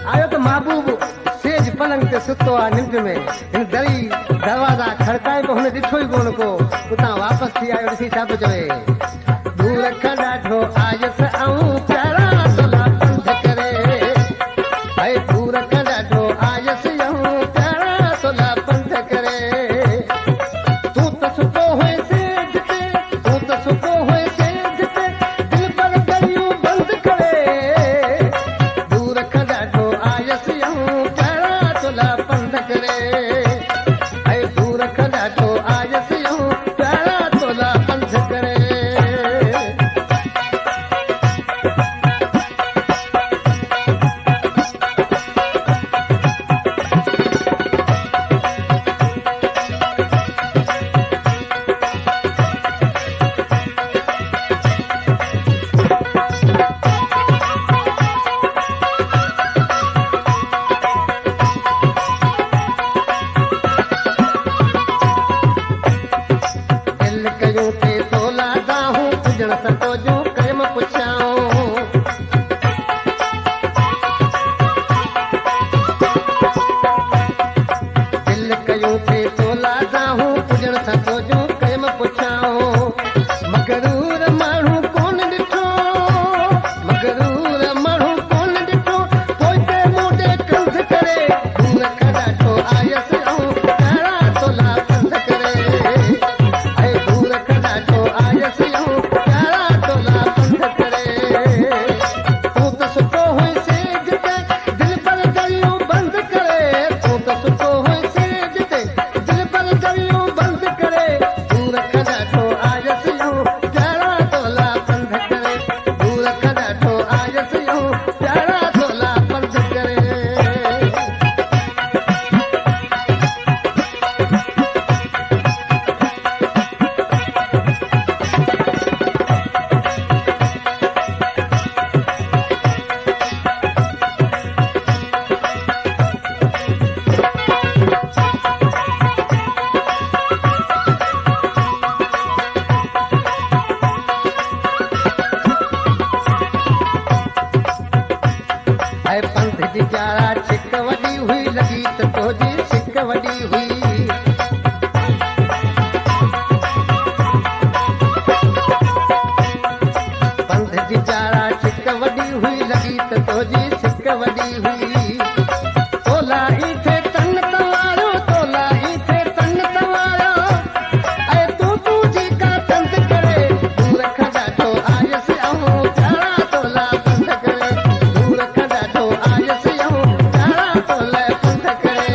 आयो तो महबूब सेज पलंग ते सुतो आ निंड में इन दरी दरवाजा खड़काए को हुन ॾिठो ई कोन को उतां वापसि थी आयो ॾिसी छा पियो चवे दूर खां ॾाढो आयसि ऐं प्यारा तोला पंध करे ऐं दूर खां ॾाढो आयसि ऐं प्यारा तोला पंध करे तूं त सुतो हुए सेज ते तूं त सुतो हुए सेज ते दिल पर दरियूं बंदि करे दूर खां ॾाढो आयसि ऐं प्यारा तोला पंध करे ऐं दूर खां ॾाढो आयसि ऐं प्यारा तोला पंध करे दिल कयूं थे तोला दाहूं पुजण सतो जूं कयम पुछाऊं दिल कयूं थे तोला दाहूं पुजण सतो जूं कयम पुछाऊं मगरूर माण्हू कोन ॾिठो मगरूर माण्हू कोन ॾिठो पोइते मोटे कंध करे दूर खां ॾाढो आयसि ऐं प्यारा तोला पंध करे ऐं दूर खां ॾाढो आयसि ऐं प्यारा तोला पंध करे तूं त सुतो हुई सेज ते दिल पर दरियूं बंदि करे तूं त सुतो हुई सेज ते दिल पर दरियूं बंदि करे दूर खां ॾाढो आयसि ऐं प्यारा तोला पंध करे दूर खां ॾाढो आयसि ऐं प्यारा तोला पंध करे ऐं पंध जी प्यारा छिक वॾी हुई लॻी त तुंहिंजी सिक वॾी हुई पंध जी प्यारा छिक वॾी हुई लॻी त तुंहिंजी सिक वॾी हुई तोला ई थे तन तवारो तोला ई थे तन तवारो ऐं तूं जी का पंध करे दूर खां ॾाढो आयसि ऐं प्यारा तोला पंध करे दूर खां ॾाढो आयसि ऐं प्यारा तोला पंध करे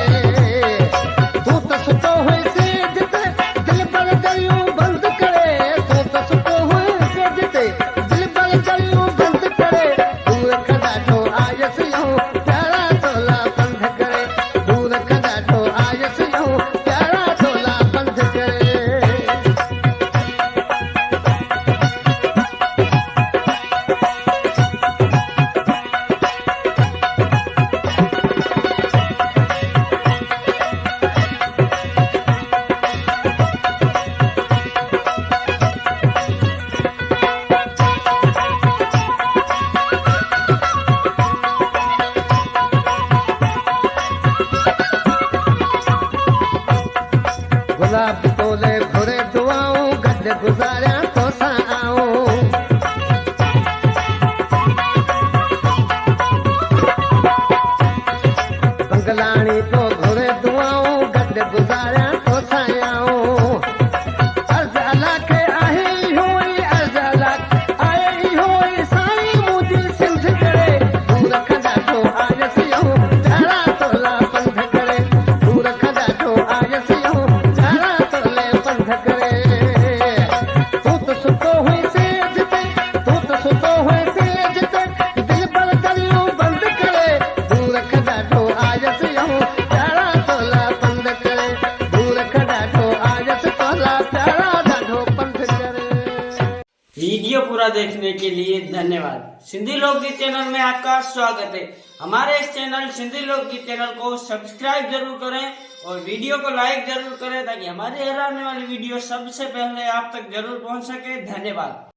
तूं त सुतो हुई सेज ते दिल पर दरियूं बंदि करे तूं त सुतो हुई सेज ते दिल पर दरियूं बंदि करे दूर खां ॾाढो आयसि ऐं प्यारा तोला पंध करे दूर खां ॾाढो आयसि ऐं प्यारा तोला पंध करे गुलाब तोले घुरे दुआऊं गॾु गुज़ारियां तोसां आऊं बंगलाणी तो घुरे दुआऊं गॾु गुज़ारियां तोसां आऊं अर्ज़ अला खे आहे इहो ई अर्ज़ अला आहे इहो ई साईं मुंहिंजी सिंध करे दूर खां ॾाढो आयसि ऐं प्यारा तोला पंध करे दूर खां ॾाढो आयसि ऐं प्यारा तोले पंध करे तूं त सुतो हुई सेज ते तूं त सुतो हुई सेज ते दिल पर दरियूं बंदि करे दूर खां ॾाढो आयसि ऐं प्यारा तोला पंध करे दूर खां ॾाढो आयसि तोला प्यारा ॾाढो पंध करे। वीडियो पूरा देखने के लिए धन्यवाद। सिंधी लोकगीत चैनल में आपका स्वागत है। हमारे इस चैनल सिंधी लोकगीत चैनल को सब्सक्राइब जरूर करें और वीडियो को लाइक जरूर करें ताकि हमारी हर आने वाली वीडियो सबसे पहले आप तक जरूर पहुंच सके। धन्यवाद।